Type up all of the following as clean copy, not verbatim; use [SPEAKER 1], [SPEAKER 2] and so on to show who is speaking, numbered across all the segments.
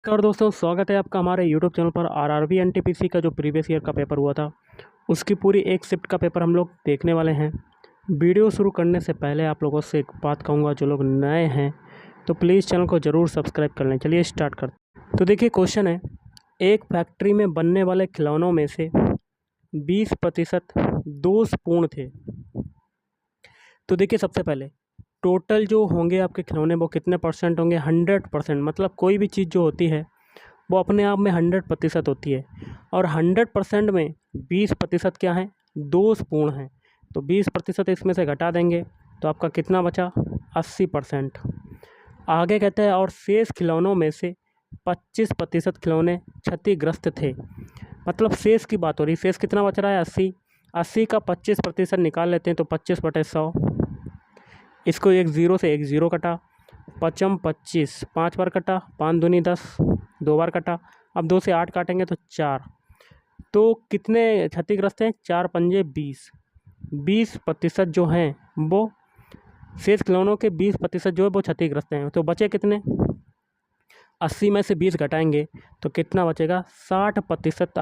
[SPEAKER 1] नमस्कार दोस्तों, स्वागत है आपका हमारे यूट्यूब चैनल पर। आरआरबी एनटीपीसी का जो प्रीवियस ईयर का पेपर हुआ था उसकी पूरी एक शिफ्ट का पेपर हम लोग देखने वाले हैं। वीडियो शुरू करने से पहले आप लोगों से एक बात कहूँगा, जो लोग नए हैं तो प्लीज़ चैनल को ज़रूर सब्सक्राइब कर लें। चलिए स्टार्ट करते हैं। तो देखिए क्वेश्चन है, एक फैक्ट्री में बनने वाले खिलौनों में से 20% दोषपूर्ण थे। तो देखिए सबसे पहले टोटल जो होंगे आपके खिलौने वो कितने परसेंट होंगे? 100%। मतलब कोई भी चीज़ जो होती है वो अपने आप में 100% होती है, और 100% में 20% क्या है? दोषपूर्ण है। तो 20% इसमें से घटा देंगे तो आपका कितना बचा? 80%। आगे कहते हैं और शेष खिलौनों में से 25% खिलौने क्षतिग्रस्त थे। मतलब शेष की बात हो रही। शेष कितना बच रहा है? 80 का 25% निकाल लेते हैं तो 25/100। इसको एक ज़ीरो से एक ज़ीरो कटा, पचम 25 5 बार कटा, 5 दूनी 10 2 बार कटा। अब 2 से 8 काटेंगे तो 4। तो कितने क्षतिग्रस्त हैं? 4 पंजे 20। 20% जो हैं वो शेष खिलौनों के 20% जो है वो क्षतिग्रस्त हैं। तो बचे कितने? 80 में से 20 घटाएंगे तो कितना बचेगा? 60%।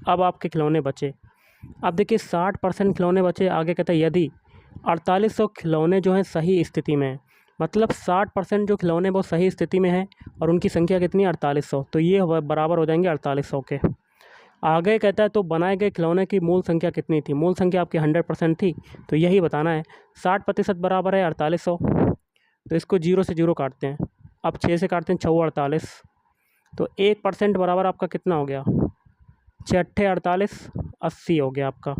[SPEAKER 1] अब आपके खिलौने बचे। अब देखिए 60% खिलौने बचे। आगे कहते हैं यदि 4800 खिलौने जो हैं सही स्थिति में हैं। मतलब 60% जो खिलौने वो सही स्थिति में हैं और उनकी संख्या कितनी है? 4800। तो ये बराबर हो जाएंगे 4800 के। आगे कहता है तो बनाए गए खिलौने की मूल संख्या कितनी थी? मूल संख्या आपकी 100% थी, तो यही बताना है। 60% बराबर है 4800। तो इसको 0 से 0 काटते हैं। अब 6 से काटते हैं 6 48। तो 1% बराबर आपका कितना हो गया? 6 48 80 हो गया आपका।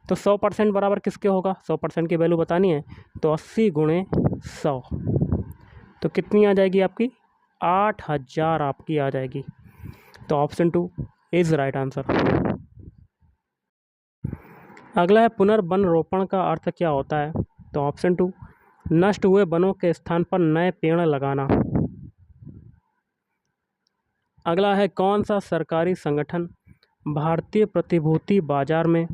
[SPEAKER 1] तो 100% बराबर किसके होगा? 100% की वैल्यू बतानी है तो 80 गुणे 100। तो कितनी आ जाएगी आपकी? 8000 आपकी आ जाएगी। तो ऑप्शन 2 इज़ राइट आंसर। अगला है पुनर्वन रोपण का अर्थ क्या होता है? तो ऑप्शन 2 नष्ट हुए वनों के स्थान पर नए पेड़ लगाना। अगला है कौन सा सरकारी संगठन भारतीय प्रतिभूति बाजार में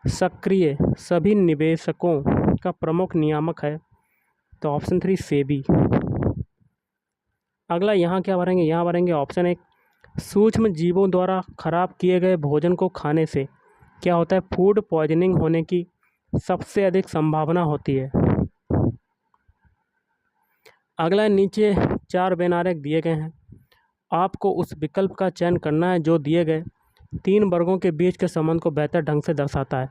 [SPEAKER 1] सक्रिय सभी निवेशकों का प्रमुख नियामक है? तो ऑप्शन 3 सेबी। अगला यहाँ क्या भरेंगे? यहाँ भरेंगे ऑप्शन 1 सूक्ष्म जीवों द्वारा खराब किए गए भोजन को खाने से क्या होता है? फूड पॉइजनिंग होने की सबसे अधिक संभावना होती है। अगला नीचे 4 बेनारेक दिए गए हैं। आपको उस विकल्प का चयन करना है जो दिए गए 3 वर्गों के बीच के संबंध को बेहतर ढंग से दर्शाता है।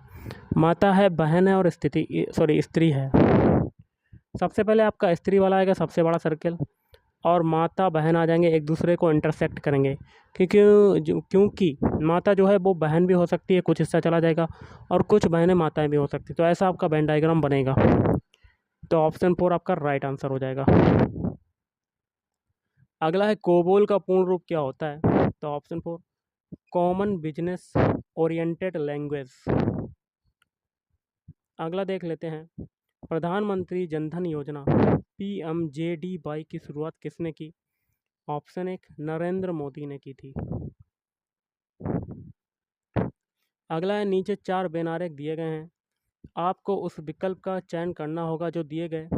[SPEAKER 1] माता है, बहन है और स्त्री है। सबसे पहले आपका स्त्री वाला आएगा सबसे बड़ा सर्कल, और माता बहन आ जाएंगे, एक दूसरे को इंटरसेक्ट करेंगे। क्योंकि माता जो है वो बहन भी हो सकती है, कुछ हिस्सा चला जाएगा, और कुछ बहनें माताएं भी हो सकती है। तो ऐसा आपका वेन डायग्राम बनेगा। तो ऑप्शन 4 आपका राइट आंसर हो जाएगा। अगला है कोबोल का पूर्ण रूप क्या होता है? तो option 4 common business oriented language. अगला देख लेते हैं, प्रधानमंत्री जनधन योजना PMJDY की शुरुआत किसने की? ऑप्शन 1 नरेंद्र मोदी ने की थी। अगला है नीचे 4 बेनारेक दिए गए हैं। आपको उस विकल्प का चयन करना होगा जो दिए गए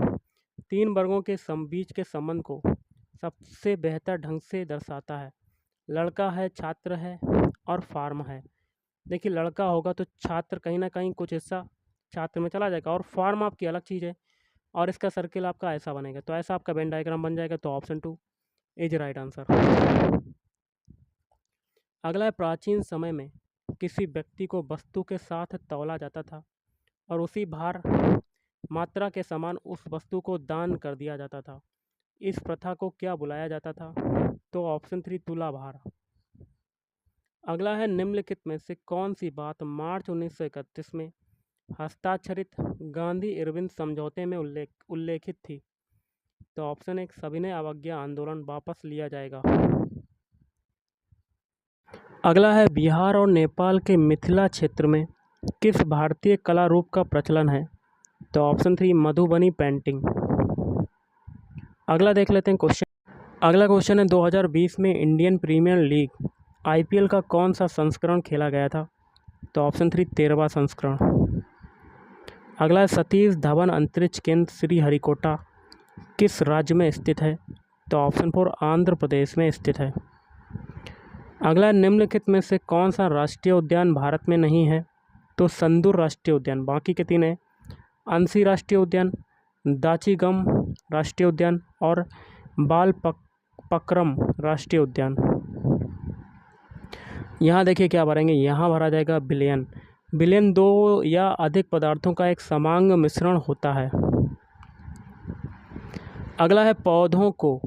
[SPEAKER 1] 3 वर्गों के बीच के संबंध को सबसे बेहतर ढंग से दर्शाता है। लड़का है, छात्र है और फार्म है। देखिए लड़का होगा तो छात्र कहीं ना कहीं कुछ हिस्सा छात्र में चला जाएगा, और फार्म आपकी अलग चीज़ है, और इसका सर्किल आपका ऐसा बनेगा। तो ऐसा आपका वेन डायग्राम बन जाएगा। तो ऑप्शन 2 इज राइट आंसर। अगला है प्राचीन समय में किसी व्यक्ति को वस्तु के साथ तौला जाता था और उसी भार मात्रा के समान उस वस्तु को दान कर दिया जाता था। इस प्रथा को क्या बुलाया जाता था? तो ऑप्शन 3 तुला भार। अगला है निम्नलिखित में से कौन सी बात मार्च 1931 में हस्ताक्षरित गांधी इरविन समझौते में उल्लेखित थी? तो ऑप्शन 1 सविनय अवज्ञा आंदोलन वापस लिया जाएगा। अगला है बिहार और नेपाल के मिथिला क्षेत्र में किस भारतीय कला रूप का प्रचलन है? तो ऑप्शन 3 मधुबनी पेंटिंग। अगला देख लेते हैं क्वेश्चन। अगला क्वेश्चन है 2020 में इंडियन प्रीमियर लीग IPL का कौन सा संस्करण खेला गया था? तो ऑप्शन 3 13वां संस्करण। अगला है सतीश धवन अंतरिक्ष केंद्र श्रीहरिकोटा किस राज्य में स्थित है? तो ऑप्शन 4 आंध्र प्रदेश में स्थित है। अगला, निम्नलिखित में से कौन सा राष्ट्रीय उद्यान भारत में नहीं है? तो संदूर राष्ट्रीय उद्यान, बाकी के 3 हैं अंसी राष्ट्रीय उद्यान, दाचीगम राष्ट्रीय उद्यान और बालपक्रम राष्ट्रीय उद्यान। यहाँ देखिए क्या भरेंगे, यहाँ भरा जाएगा बिलियन। बिलियन 2 या अधिक पदार्थों का एक समांग मिश्रण होता है। अगला है, पौधों को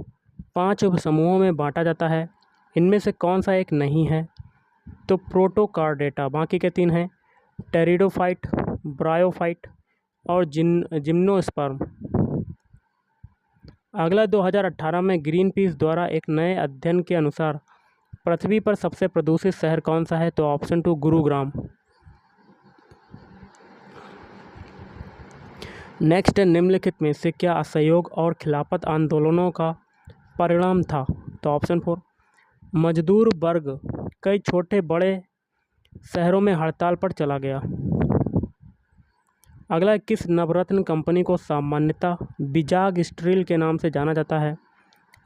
[SPEAKER 1] 5 उपसमूहों में बांटा जाता है, इनमें से कौन सा एक नहीं है? तो प्रोटोकार्डेटा, बाकी के 3 हैं टेरिडोफाइट, ब्रायोफाइट और जिम्नोस्पर्म। अगला, 2018 में ग्रीन पीस द्वारा एक नए अध्ययन के अनुसार पृथ्वी पर सबसे प्रदूषित शहर कौन सा है? तो ऑप्शन 2 गुरुग्राम। नेक्स्ट है, निम्नलिखित में से क्या असहयोग और खिलाफत आंदोलनों का परिणाम था? तो ऑप्शन 4 मजदूर वर्ग कई छोटे बड़े शहरों में हड़ताल पर चला गया। अगला, किस नवरत्न कंपनी को सामान्यतः बिजाग स्टील के नाम से जाना जाता है?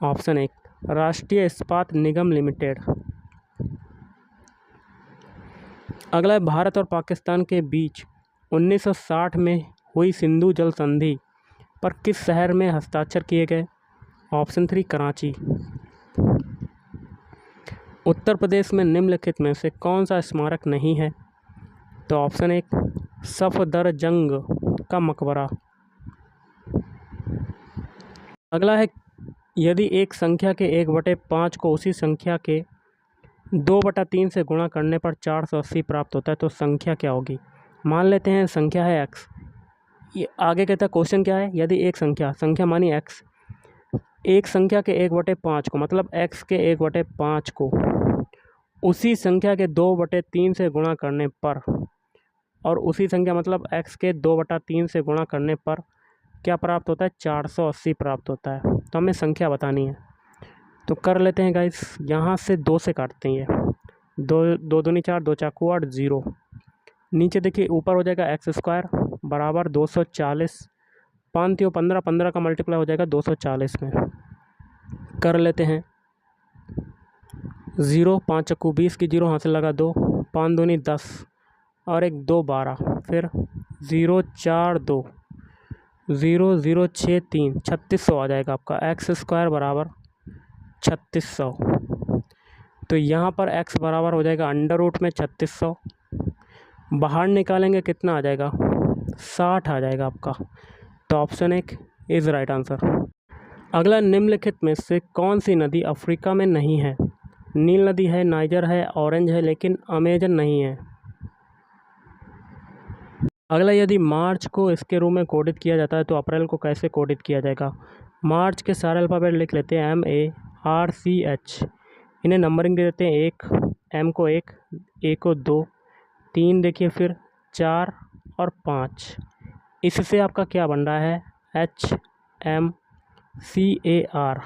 [SPEAKER 1] ऑप्शन 1 राष्ट्रीय इस्पात निगम लिमिटेड। अगला है, भारत और पाकिस्तान के बीच 1960 में हुई सिंधु जल संधि पर किस शहर में हस्ताक्षर किए गए? ऑप्शन 3 कराची। उत्तर प्रदेश में निम्नलिखित में से कौन सा स्मारक नहीं है? तो ऑप्शन 1 सफदरजंग का मकबरा। अगला है, यदि एक संख्या के 1/5 को उसी संख्या के 2/3 से गुणा करने पर 480 प्राप्त होता है तो संख्या क्या होगी? मान लेते हैं संख्या है x। ये आगे कहता है क्वेश्चन क्या है, यदि एक संख्या मानी x, एक संख्या के 1/5 को मतलब x के 1/5 को उसी संख्या के 2/3 से गुणा करने पर, और उसी संख्या मतलब x के 2/3 से गुणा करने पर क्या प्राप्त होता है? 480 प्राप्त होता है। तो हमें संख्या बतानी है, तो कर लेते हैं गाइस। यहाँ से 2 से काटते हैं, ये 2 दूनी 4, 2 चाकू 8, 0। नीचे देखिए ऊपर हो जाएगा x² बराबर 240, 5 3 15, 15 का मल्टीप्लाई हो जाएगा 240 में। कर लेते हैं 0, 5 चक्कू 20 की 0 हाथ से लगा 2, 5 दूनी 10 और 1 2 12, फिर 0 4 2 0 0 6 3, 3600 आ जाएगा आपका। x² बराबर 3600। तो यहाँ पर x बराबर हो जाएगा अंडर रूट में 3600, बाहर निकालेंगे कितना आ जाएगा? 60 आ जाएगा आपका। तो ऑप्शन 1 इज़ राइट आंसर। अगला, निम्नलिखित में से कौन सी नदी अफ्रीका में नहीं है? नील नदी है, नाइजर है, ऑरेंज है, लेकिन अमेजन नहीं है। अगला, यदि मार्च को इसके रूप में कोडित किया जाता है तो अप्रैल को कैसे कोडित किया जाएगा? मार्च के सारे अल्फ़ाबेट लिख लेते हैं MARCH। इन्हें नंबरिंग दे देते हैं, 1 M को 1, A को 2, 3 देखिए, फिर 4 और 5। इससे आपका क्या बन रहा है? HMCAR।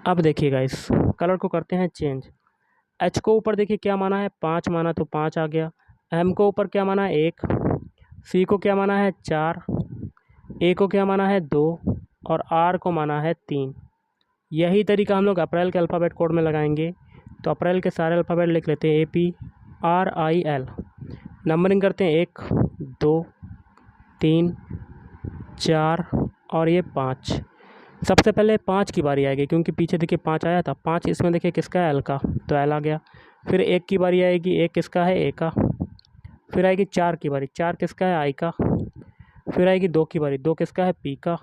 [SPEAKER 1] अब देखिएगा इस कलर को करते हैं चेंज। H को ऊपर देखिए क्या माना है? 5 माना तो 5 आ गया। M को ऊपर क्या माना है? 1। C को क्या माना है? 4। A को क्या माना है? 2 और R को माना है 3। यही तरीका हम लोग अप्रैल के अल्फ़ाबेट कोड में लगाएंगे। तो अप्रैल के सारे अल्फ़ाबेट लिख लेते हैं APRIL। नंबरिंग करते हैं 1 2 3 4 और ये 5। सबसे पहले 5 की बारी आएगी, क्योंकि पीछे देखिए 5 आया था। 5 इसमें देखिए किसका है? L का, तो L आ गया। फिर 1 की बारी आएगी, 1 किसका है? A का। फिर आएगी 4 की बारी, 4 किसका है? I का। फिर आएगी 2 की बारी, 2 किसका है? P का।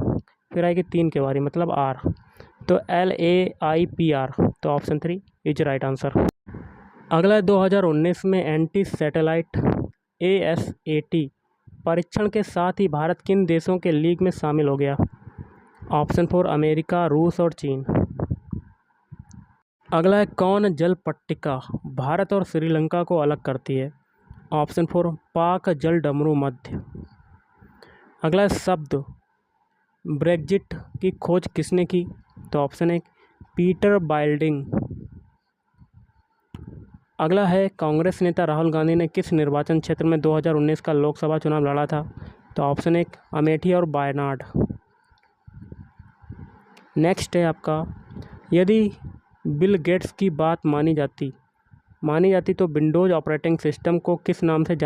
[SPEAKER 1] फिर आएगी 3 की बारी मतलब R। तो LAIPR। तो ऑप्शन 3 इज राइट आंसर। अगला 2019 में एंटी सैटेलाइट ASAT परीक्षण के साथ ही भारत किन देशों के लीग में शामिल हो गया? ऑप्शन 4 अमेरिका, रूस और चीन। अगला है, कौन जल पट्टिका भारत और श्रीलंका को अलग करती है? ऑप्शन 4 पाक जल डमरू मध्य। अगला है, शब्द ब्रेग्जिट की खोज किसने की? तो ऑप्शन 1 पीटर बाइल्डिंग। अगला है, कांग्रेस नेता राहुल गांधी ने किस निर्वाचन क्षेत्र में 2019 का लोकसभा चुनाव लड़ा था? तो ऑप्शन 1 अमेठी और वायनाड। नेक्स्ट है आपका, यदि बिल गेट्स की बात मानी जाती तो विंडोज़ ऑपरेटिंग सिस्टम को किस नाम से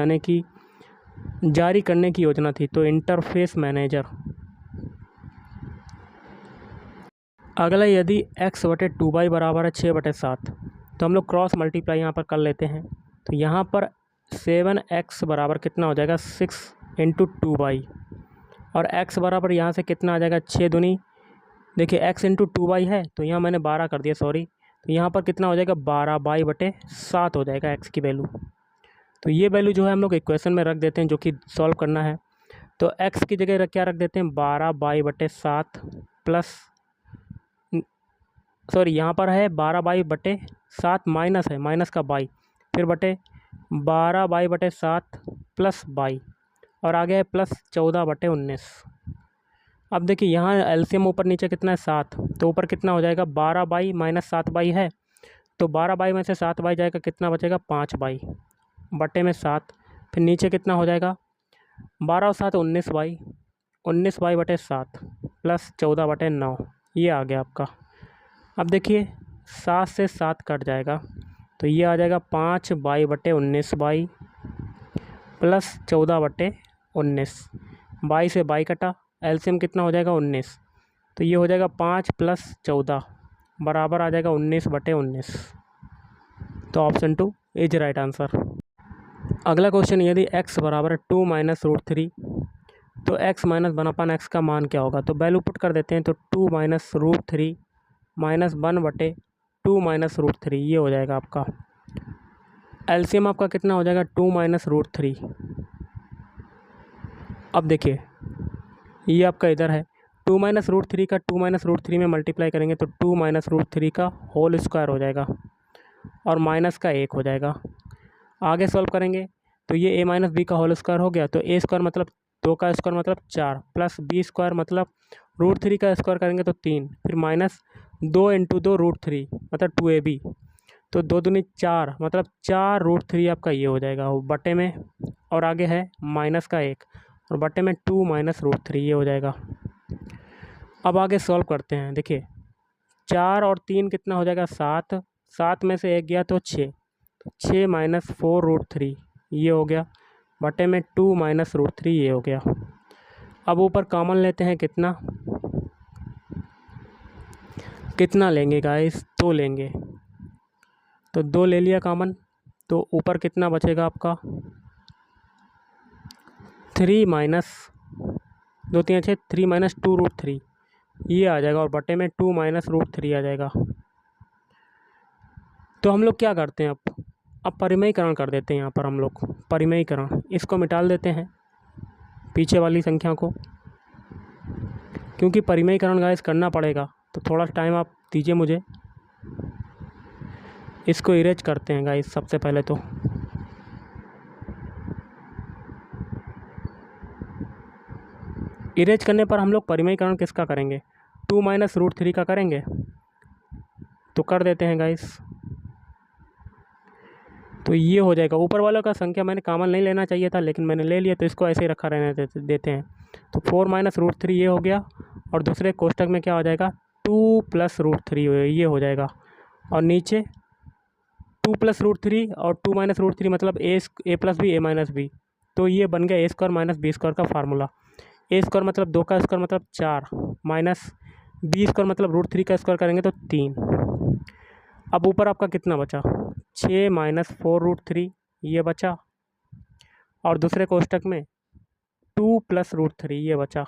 [SPEAKER 1] जारी करने की योजना थी? तो इंटरफेस मैनेजर। अगला, यदि x/2y बराबर है 6/7, तो हम लोग क्रॉस मल्टीप्लाई यहाँ पर कर लेते हैं। तो यहाँ पर 7x बराबर कितना हो जाएगा 6 × 2y, और x बराबर यहाँ से कितना आ जाएगा 6 दूनी, देखिए x × 2y है तो यहाँ मैंने 12 कर दिया, सॉरी। तो यहाँ पर कितना हो जाएगा 12y/7 हो जाएगा x की वैल्यू। तो ये वैल्यू जो है हम लोग इक्वेशन में रख देते हैं, जो कि सॉल्व करना है। तो x की जगह क्या रख देते हैं 12y/7 प्लस, सॉरी यहाँ पर है 12y/7 माइनस है, माइनस का बाई, फिर बटे 12y/7 प्लस बाई, और आगे है प्लस 14/19। अब देखिए यहाँ एलसीएम ऊपर नीचे कितना है 7, तो ऊपर कितना हो जाएगा 12y - 7y है, तो 12y में से 7y जाएगा, कितना बचेगा 5y बटे में 7, फिर नीचे कितना हो जाएगा 12 और 7 19y, 19y/7 प्लस 14/9, ये आ गया आपका। अब देखिए 7 से 7 कट जाएगा, तो ये आ जाएगा 5y/19y प्लस 14/19, बाई से बाई कटा, एलसीएम कितना हो जाएगा 19, तो ये हो जाएगा 5 + 14 बराबर आ जाएगा 19/19। तो ऑप्शन 2 इज राइट आंसर। अगला क्वेश्चन, यदि x बराबर है 2 - √3, तो x - 1/x का मान क्या होगा? तो वैल्यू पुट कर देते हैं। तो 2 - √3 -1/2 - √3, ये हो जाएगा आपका। एलसीएम आपका कितना हो जाएगा 2 - √3। अब देखिए ये आपका इधर है 2 - √3 का 2 - √3 में मल्टीप्लाई करेंगे तो 2 - √3 का होल स्क्वायर हो जाएगा, और माइनस का 1 हो जाएगा। आगे सॉल्व करेंगे तो ये a - b का होल स्क्वायर हो गया, तो a स्क्वायर मतलब 2 का स्क्वायर मतलब 4, प्लस b स्क्वायर मतलब √3 का स्क्वायर करेंगे तो 3, फिर माइनस 2 × 2 √3 मतलब 2ab, तो 2 दूनी 4 मतलब 4 √3 आपका ये हो जाएगा बटे में, और आगे है माइनस का 1 और बटे में 2 - √3, ये हो जाएगा। अब आगे सॉल्व करते हैं। देखिए 4 और 3 कितना हो जाएगा 7, 7 में से 1 गया तो 6, 6 - 4 √3, ये हो गया, बटे में 2 - √3, ये हो गया। अब ऊपर कॉमन लेते हैं, कितना लेंगे गाइस, 2 लेंगे, तो 2 ले लिया कॉमन, तो ऊपर कितना बचेगा आपका 3 - 2 3 6 3 - 2 √3, ये आ जाएगा, और बटे में 2 - √3 आ जाएगा। तो हम लोग क्या करते हैं, अब परिमयीकरण कर देते हैं। यहाँ पर हम लोग परिमयीकरण, इसको मिटाल देते हैं पीछे वाली संख्या को, क्योंकि परिमयीकरण गाइस करना पड़ेगा, तो थोड़ा टाइम आप दीजिए मुझे। इसको इरेज करते हैं गाइस सबसे पहले। तो इरेज करने पर हम लोग परिमयीकरण किसका करेंगे 2 - √3 का करेंगे, तो कर देते हैं गाइस। तो ये हो जाएगा, ऊपर वालों का संख्या मैंने कॉमन नहीं लेना चाहिए था, लेकिन मैंने ले लिया, तो इसको ऐसे ही रखा रहने देते हैं। तो 4 - √3 ये हो गया, और दूसरे कोष्टक में क्या हो जाएगा 2 + √3 ये हो जाएगा, और नीचे 2 + √3 और 2 - √3 मतलब a + b a - b, तो ये बन गया a² - b² का फार्मूला। a² मतलब 2 का स्क्वायर मतलब 4, माइनस b² मतलब √3 का स्क्वायर करेंगे तो 3। अब ऊपर आपका कितना बचा 6 - 4 √3, ये बचा, और दूसरे कोष्टक में 2 + √3 ये बचा,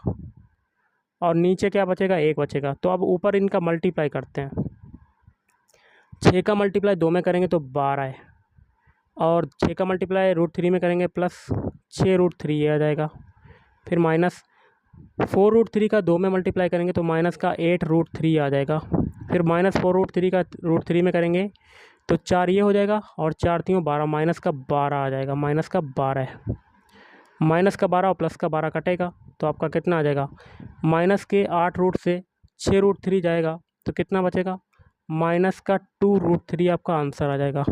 [SPEAKER 1] और नीचे क्या बचेगा 1 बचेगा। तो अब ऊपर इनका मल्टीप्लाई करते हैं। 6 का मल्टीप्लाई 2 में करेंगे तो 12 है, और 6 का मल्टीप्लाई √3 में करेंगे प्लस 6 √3 ये आ जाएगा, फिर माइनस 4 √3 का 2 में मल्टीप्लाई करेंगे तो माइनस का 8 √3 आ जाएगा, फिर माइनस 4 √3 का √3 में करेंगे तो 4 ये हो जाएगा, और 4 3 12, माइनस का 12 आ जाएगा, माइनस का 12 है, माइनस का 12 और प्लस का 12 कटेगा, तो आपका कितना आ जाएगा माइनस के 8 रूट से 6 √3 जाएगा, तो कितना बचेगा माइनस का 2 √3 आपका आंसर आ जाएगा।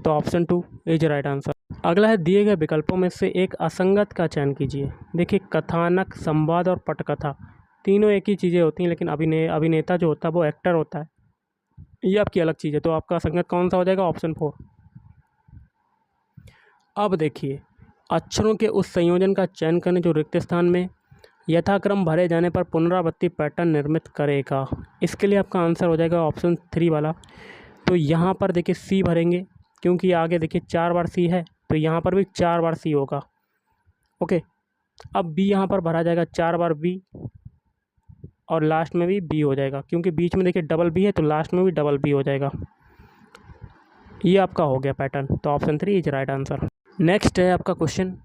[SPEAKER 1] तो ऑप्शन 2 इज राइट आंसर। अगला है, दिए गए विकल्पों में से एक असंगत का चयन कीजिए। देखिए कथानक, संवाद और पटकथा तीनों एक ही चीज़ें होती हैं, लेकिन अभिनेता जो होता है वो एक्टर होता है, ये आपकी अलग चीज़ है। तो आपका संगत कौन सा हो जाएगा? ऑप्शन 4। अब देखिए, अक्षरों के उस संयोजन का चयन करें जो रिक्त स्थान में यथाक्रम भरे जाने पर पुनरावृत्ति पैटर्न निर्मित करेगा। इसके लिए आपका आंसर हो जाएगा ऑप्शन 3 वाला। तो यहाँ पर देखिए सी भरेंगे, क्योंकि आगे देखिए 4 बार सी है, तो यहाँ पर भी 4 बार सी होगा। ओके, अब बी यहाँ पर भरा जाएगा 4 बार बी, और लास्ट में भी बी हो जाएगा, क्योंकि बीच में देखिए डबल बी है, तो लास्ट में भी डबल बी हो जाएगा। ये आपका हो गया पैटर्न। तो option 3 is right answer. Next है आपका क्वेश्चन,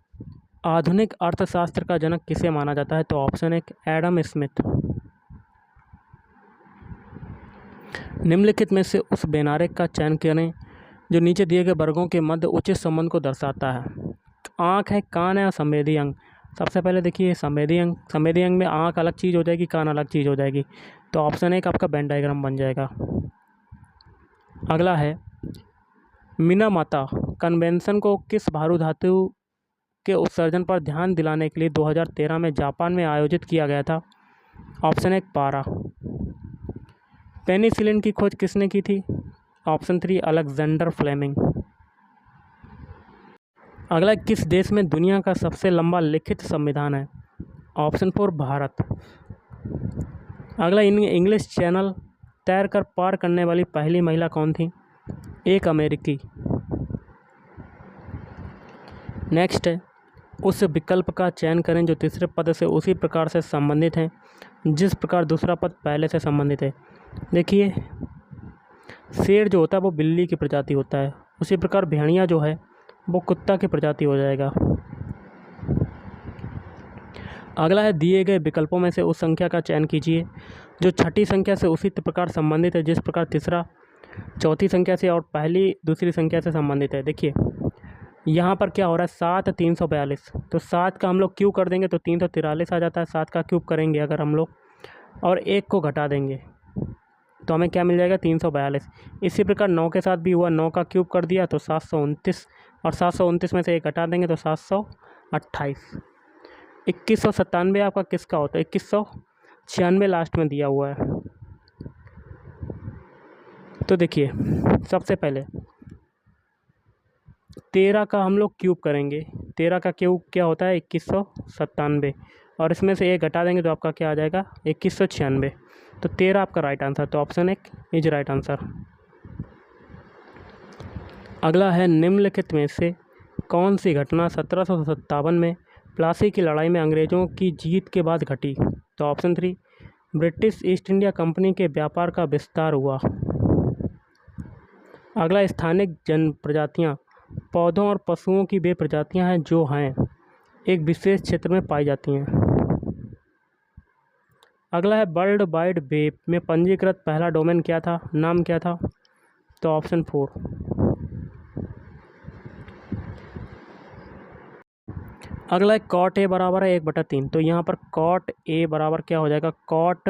[SPEAKER 1] आधुनिक अर्थशास्त्र का जनक किसे माना जाता है? तो ऑप्शन 1 एडम स्मिथ। निम्नलिखित में से उस बेनारेक का चयन करें जो नीचे दिए गए वर्गों के मध्य उचित संबंध को दर्शाता है। आँख है, कान है और संवेदी अंग। सबसे पहले देखिए संवेदी अंग, संवेदी अंग में आँख अलग चीज़ हो जाएगी, कान अलग चीज़ हो जाएगी। तो ऑप्शन 1 आपका वेन डायग्राम बन जाएगा। अगला है मिनामाता कन्वेंशन को किस भारू धातु के उत्सर्जन पर ध्यान दिलाने के लिए 2013 में जापान में आयोजित किया गया था? ऑप्शन 1 पारा। पेनिसिलिन की खोज किसने की थी? Option 3 Alexander Fleming. अगला, किस देश में दुनिया का सबसे लंबा लिखित संविधान है? ऑप्शन 4 भारत। अगला, इंग्लिश चैनल तैरकर पार करने वाली पहली महिला कौन थी? एक अमेरिकी। नेक्स्ट है, उस विकल्प का चयन करें जो तीसरे पद से उसी प्रकार से संबंधित है जिस प्रकार दूसरा पद पहले से संबंधित है। देखिए, शेर जो होता है वो बिल्ली की प्रजाति होता है, उसी प्रकार भेड़िया जो है वो कुत्ता की प्रजाति हो जाएगा। अगला है, दिए गए विकल्पों में से उस संख्या का चयन कीजिए जो छठी संख्या से उसी प्रकार संबंधित है जिस प्रकार तीसरा चौथी संख्या से और पहली दूसरी संख्या से संबंधित है। देखिए यहाँ पर क्या हो रहा है, 7 342, तो 7 का हम लोग क्यूब कर देंगे तो 343 आ जाता है। 7 का क्यूब करेंगे अगर हम लोग और 1 को घटा देंगे तो हमें क्या मिल जाएगा? 342। इसी प्रकार 9 के साथ भी हुआ, 9 का क्यूब कर दिया तो 729, और 729 में से 1 घटा देंगे तो 728। 2197 आपका किसका होता है? 2196 लास्ट में दिया हुआ है। तो देखिए सबसे पहले 13 का हम लोग क्यूब करेंगे, 13 का क्यूब क्या होता है? 2197, और इसमें से 1 घटा देंगे तो आपका क्या आ जाएगा? 2196। तो 13 आपका राइट आंसर। तो ऑप्शन 1 इज राइट आंसर। अगला है, निम्नलिखित में से कौन सी घटना 1757 में प्लासी की लड़ाई में अंग्रेज़ों की जीत के बाद घटी? तो option 3 British east India company के व्यापार का विस्तार हुआ। अगला, स्थानिक जन प्रजातियाँ पौधों और पशुओं की वे प्रजातियाँ हैं जो हैं एक विशेष क्षेत्र में पाई जाती हैं। अगला है, वर्ल्ड वाइड वेब में पंजीकृत पहला डोमेन क्या था? नाम क्या था? तो ऑप्शन 4। अगला है, कॉट ए बराबर है 1/3। तो यहाँ पर कॉट ए बराबर क्या हो जाएगा? Cot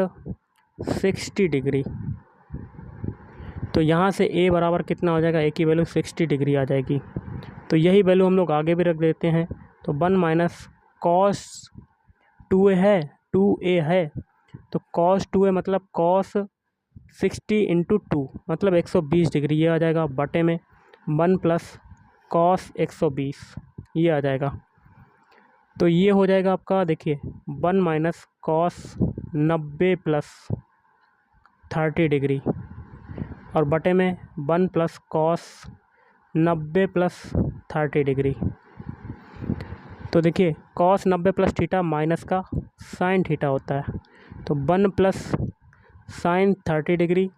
[SPEAKER 1] 60 degree. तो यहाँ से ए बराबर कितना हो जाएगा? ए की वैल्यू 60 डिग्री आ जाएगी। तो यही वैल्यू हम लोग आगे भी रख देते हैं। तो 1 माइनस कॉस 2a है, 2a है, तो कॉस 2a मतलब कॉस 60 इंटू 2 मतलब 120 डिग्री, ये आ जाएगा। बटे में 1 प्लस कॉस 120 ये आ जाएगा। तो ये हो जाएगा आपका, देखिए 1 माइनस कॉस 90 प्लस 30 डिग्री, और बटे में 1 प्लस कॉस 90 प्लस 30 डिग्री। तो देखिए कॉस 90 प्लस थीटा माइनस का साइन थीटा होता है, तो 1 प्लस साइन 30 डिग्री,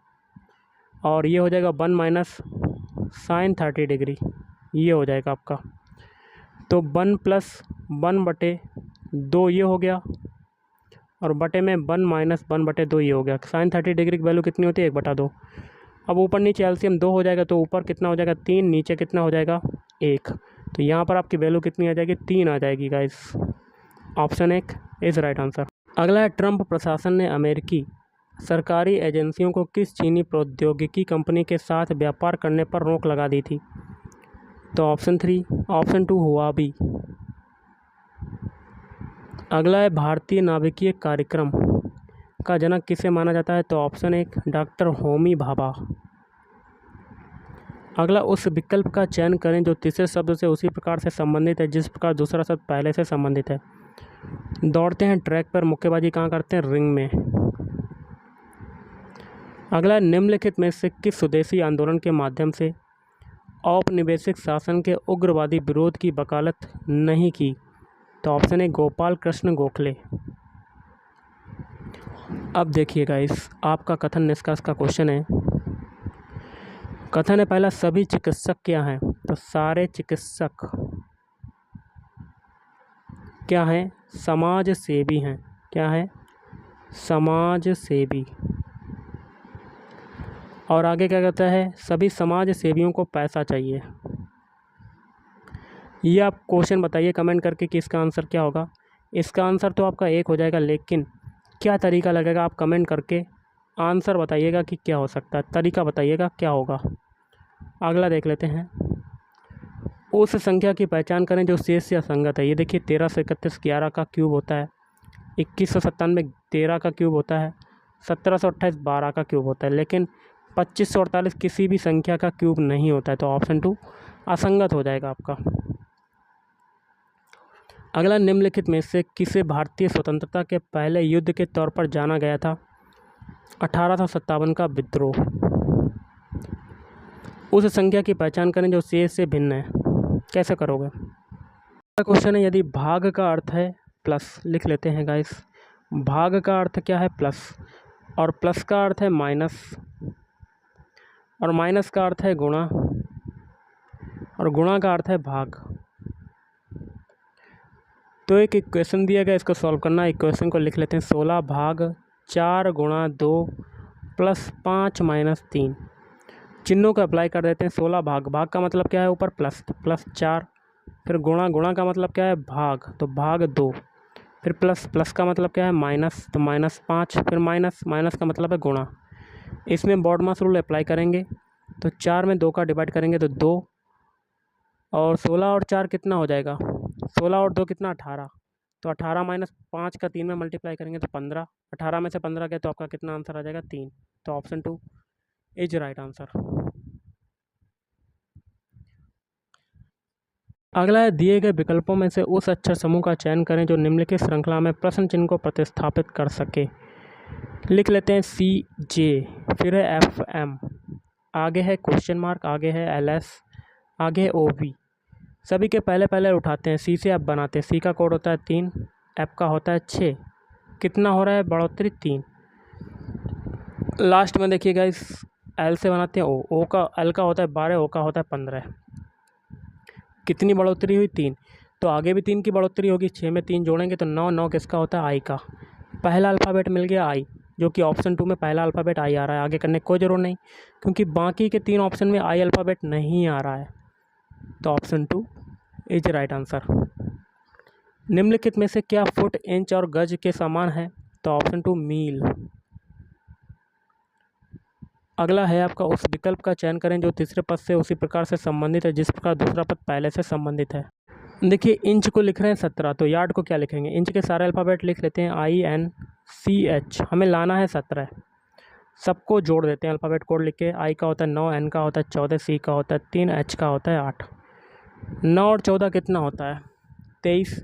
[SPEAKER 1] और ये हो जाएगा 1 माइनस साइन 30 डिग्री, ये हो जाएगा आपका। तो 1 प्लस 1/2 ये हो गया, और बटे में 1 माइनस 1/2 ये हो गया। साइन 30 डिग्री की वैल्यू कितनी होती है? 1/2। अब ऊपर नीचे एलसीएम 2 हो जाएगा, तो ऊपर कितना हो जाएगा? 3, नीचे कितना हो जाएगा? 1। तो यहाँ पर आपकी वैल्यू कितनी आ जाएगी? 3 आ जाएगी guys. Option 1 is right answer. अगला है, ट्रंप प्रशासन ने अमेरिकी सरकारी एजेंसियों को किस चीनी प्रौद्योगिकी कंपनी के साथ व्यापार करने पर रोक लगा दी थी? तो ऑप्शन 3, ऑप्शन 2 हुआवी। अगला है, भारतीय नाभिकीय कार्यक्रम का जनक किसे माना जाता है? तो ऑप्शन 1 डॉक्टर होमी भाभा। अगला, उस विकल्प का चयन करें जो तीसरे शब्द से उसी प्रकार से संबंधित है जिस प्रकार दूसरा शब्द पहले से संबंधित है। दौड़ते हैं ट्रैक पर, मुक्केबाजी कहाँ करते हैं? रिंग में। अगला, निम्नलिखित में से किस स्वदेशी आंदोलन के माध्यम से औपनिवेशिक शासन के उग्रवादी विरोध की वकालत नहीं की? तो ऑप्शन ए गोपाल कृष्ण गोखले। अब देखिएगा, इस आपका कथन निष्कर्ष का क्वेश्चन है। कथन है पहला, सभी चिकित्सक क्या हैं? तो सारे चिकित्सक क्या हैं? समाज सेवी हैं। क्या है? समाज सेवी। और आगे क्या कहता है? सभी समाज सेवियों को पैसा चाहिए। ये आप क्वेश्चन बताइए कमेंट करके कि इसका आंसर क्या होगा। इसका आंसर तो आपका एक हो जाएगा, लेकिन क्या तरीका लगेगा आप कमेंट करके आंसर बताइएगा कि क्या हो सकता है, तरीका बताइएगा क्या होगा। अगला देख लेते हैं, उस संख्या की पहचान करें जो शेष से असंगत है। ये देखिए 1331 11 का क्यूब होता है, 2197 13 का क्यूब होता है, 1728 12 का क्यूब होता है, लेकिन 2548 किसी भी संख्या का क्यूब नहीं होता है। तो ऑप्शन 2 असंगत हो जाएगा आपका। अगला, निम्नलिखित में से किसे भारतीय स्वतंत्रता के पहले युद्ध के तौर पर जाना गया था? 1857 का विद्रोह। उस संख्या की पहचान करें जो शेष से भिन्न है। कैसे करोगे? क्वेश्चन है, यदि भाग का अर्थ है प्लस, लिख लेते हैं गाइस। भाग का अर्थ क्या है? प्लस, और प्लस का अर्थ है माइनस, और माइनस का अर्थ है गुणा, और गुणा का अर्थ है भाग। तो एक इक्वेशन दिया गया, इसको सॉल्व करना। इक्वेशन को लिख लेते हैं, 16 भाग 4 गुणा 2 प्लस 5 माइनस 3। चिन्हों को अप्लाई कर देते हैं। 16 भाग, भाग का मतलब क्या है? ऊपर प्लस, तो प्लस 4, फिर गुणा, गुणा का मतलब क्या है? भाग, तो भाग 2, फिर प्लस, प्लस का मतलब क्या है? माइनस, तो माइनस 5, फिर माइनस, माइनस का मतलब है गुणा। इसमें बॉडमास रूल अप्लाई करेंगे, तो 4 में 2 का डिवाइड करेंगे तो 2, और 16 और 4 कितना हो जाएगा? 16 और 2 कितना? 18। तो 18 माइनस 5 का 3 में मल्टीप्लाई करेंगे तो 15। 18 में से 15 गया तो आपका कितना आंसर आ जाएगा? 3। तो ऑप्शन 2 इज राइट आंसर। अगला है, दिए गए विकल्पों में से उस अक्षर समूह का चयन करें जो निम्नलिखित श्रृंखला में प्रश्न चिन्ह को प्रतिस्थापित कर सके। लिख लेते हैं, CJ, फिर है FM, आगे है क्वेश्चन मार्क, आगे है LS, आगे है OV। सभी के पहले पहले उठाते हैं। C से F बनाते हैं। C का कोड होता है 3, F का होता है 6। कितना हो रहा है बढ़ोतरी? 3। लास्ट में देखिएगा, इस L से बनाते हैं O का, L का होता है 12, O का होता है 15। कितनी बढ़ोतरी हुई? 3। तो आगे भी 3 की बढ़ोतरी होगी। 6 में 3 जोड़ेंगे तो 9, 9 किसका होता है? I का। पहला अल्फ़ाबेट मिल गया I, जो कि ऑप्शन 2 में पहला अल्फ़ाबेट I आ रहा है। आगे करने की कोई ज़रूरत नहीं, क्योंकि बाकी के 3 ऑप्शन में I अल्फ़ाबेट नहीं आ रहा है। तो ऑप्शन 2 इज राइट आंसर। निम्नलिखित में से क्या फुट, इंच और गज के समान है? तो ऑप्शन 2 मील। अगला है आपका, उस विकल्प का चयन करें जो तीसरे पद से उसी प्रकार से संबंधित है जिस प्रकार दूसरा पद पहले से संबंधित है। देखिए, इंच को लिख रहे हैं 17, तो यार्ड को क्या लिखेंगे? इंच के सारे अल्फ़ाबेट लिख लेते हैं, INCH। हमें लाना है 17, सबको जोड़ देते हैं अल्फ़ाबेट कोड लिख के। I का होता है 9, N का होता है 14, C का होता है 3, H का होता है 8। 9 और 14 कितना होता है? 23।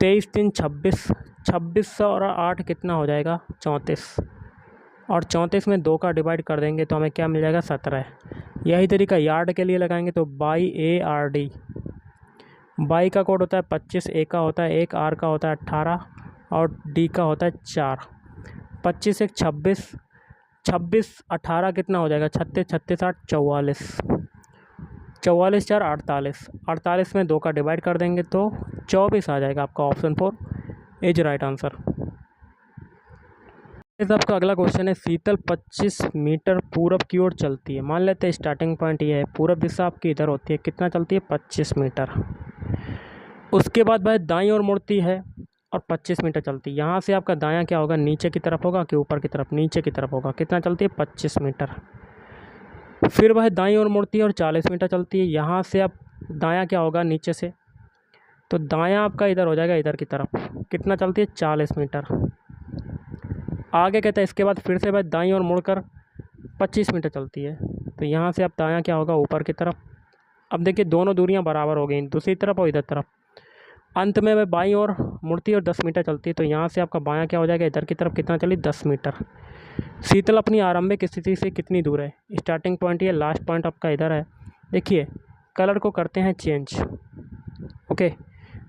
[SPEAKER 1] 23 3 26, 26 और 8 कितना हो जाएगा? 34। और 34 में 2 का डिवाइड कर देंगे तो हमें क्या मिल जाएगा? 17। यही तरीका यार्ड के लिए लगाएंगे, तो YARD। बाई का कोड होता है 25, A का होता है 1, R का होता है 18, और D का होता है 4। 25 1 26, 26 18 कितना हो जाएगा? 36, 36 8 44, 44 4 48। 48 में 2 का डिवाइड कर देंगे तो 24 आ जाएगा। आपका ऑप्शन 4 इज राइट आंसर। इस आपका अगला क्वेश्चन है, शीतल 25 मीटर पूरब की ओर चलती है। मान लेते हैं स्टार्टिंग पॉइंट ये है, पूरब दिशा आपकी इधर होती है। कितना चलती है? 25 मीटर। उसके बाद भाई दाईं ओर मुड़ती है और 25 मीटर चलती है। यहाँ से आपका दायां क्या होगा? नीचे की तरफ होगा कि ऊपर की तरफ? नीचे की तरफ होगा। कितना चलती है? 25 मीटर। फिर वह दाईं ओर मुड़ती है और 40 मीटर चलती है। यहाँ से आप दायां क्या होगा? नीचे से, तो दायां आपका इधर हो जाएगा, इधर की तरफ। कितना चलती है? 40 मीटर। आगे कहता है इसके बाद फिर से भाई दाईं ओर मुड़कर 25 मीटर चलती है। तो यहाँ से अब दायाँ क्या होगा, ऊपर की तरफ। अब देखिए दोनों दूरियाँ बराबर हो गई, दूसरी तरफ और इधर तरफ। अंत में वह बाईं ओर मुड़ती और 10 मीटर चलती है, तो यहाँ से आपका बायाँ क्या हो जाएगा, इधर की तरफ कितना चली, 10 मीटर। शीतल अपनी आरंभिक स्थिति से कितनी दूर है, स्टार्टिंग पॉइंट ये, लास्ट पॉइंट आपका इधर है। देखिए कलर को करते हैं चेंज। ओके,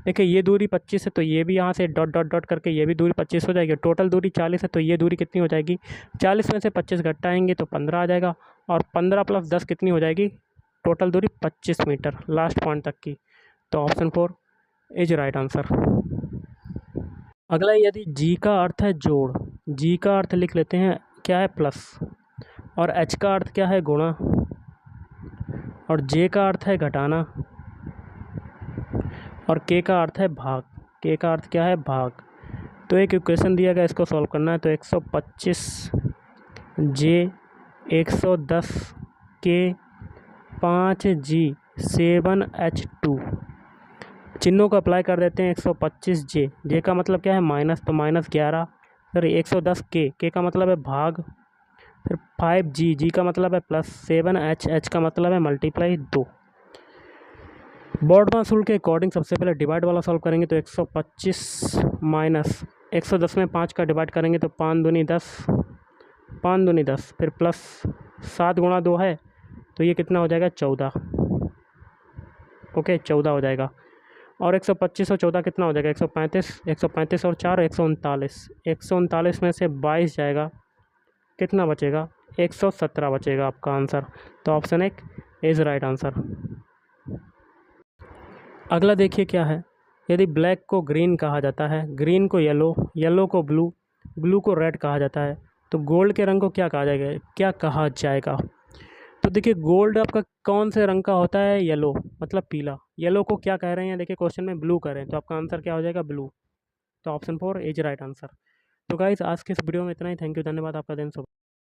[SPEAKER 1] देखिए ये दूरी 25 है, तो ये भी यहाँ से डॉट डॉट डॉट करके ये भी दूरी 25 हो जाएगी। टोटल दूरी 40 है, तो ये दूरी कितनी हो जाएगी, 40 में से 25 घटाएंगे तो 15 आ जाएगा, और 15 + 10 कितनी हो जाएगी, टोटल दूरी 25 मीटर लास्ट पॉइंट तक की। तो ऑप्शन 4 इज राइट आंसर। अगला, यदि जी का अर्थ है जोड़, जी का अर्थ लिख लेते हैं क्या है, प्लस, और एच का अर्थ क्या है, गुणा, और जे का अर्थ है घटाना, और के का अर्थ है भाग। के का अर्थ क्या है, भाग। तो एक इक्वेशन दिया गया, इसको सॉल्व करना है। तो 125 जे 110 के 5G 7H2, चिन्हों को अप्लाई कर देते हैं। 125 जे का मतलब क्या है, माइनस, तो -11। फिर 110 के का मतलब है भाग, फिर 5G, जी का मतलब है प्लस, 7H का मतलब है मल्टीप्लाई 2। बोर्ड मासूल के अकॉर्डिंग सबसे पहले डिवाइड वाला सॉल्व करेंगे। तो 125 माइनस 110 में 5 का डिवाइड करेंगे तो 5 दूनी 10, 5 दूनी 10, फिर प्लस 7 गुणा 2 है, तो ये कितना हो जाएगा, 14। ओके, 14 हो जाएगा। और 125 और 14 कितना हो जाएगा, 135, 135 और 4 139, 139 में से 22 जाएगा, कितना बचेगा, 117 बचेगा आपका आंसर। तो ऑप्शन 1 इज़ राइट आंसर। अगला देखिए क्या है, यदि ब्लैक को ग्रीन कहा जाता है, ग्रीन को येलो, येलो को ब्लू, ब्लू को रेड कहा जाता है, तो गोल्ड के रंग को क्या कहा जाएगा, क्या कहा जाएगा। तो देखिए गोल्ड आपका कौन से रंग का होता है, येलो, मतलब पीला। येलो को क्या कह रहे हैं, देखिए क्वेश्चन में ब्लू कह रहे हैं, तो आपका आंसर क्या हो जाएगा, ब्लू। तो ऑप्शन 4 इज राइट आंसर। तो गाइस आज के इस वीडियो में इतना ही। थैंक यू, धन्यवाद, आपका दिन शुभ।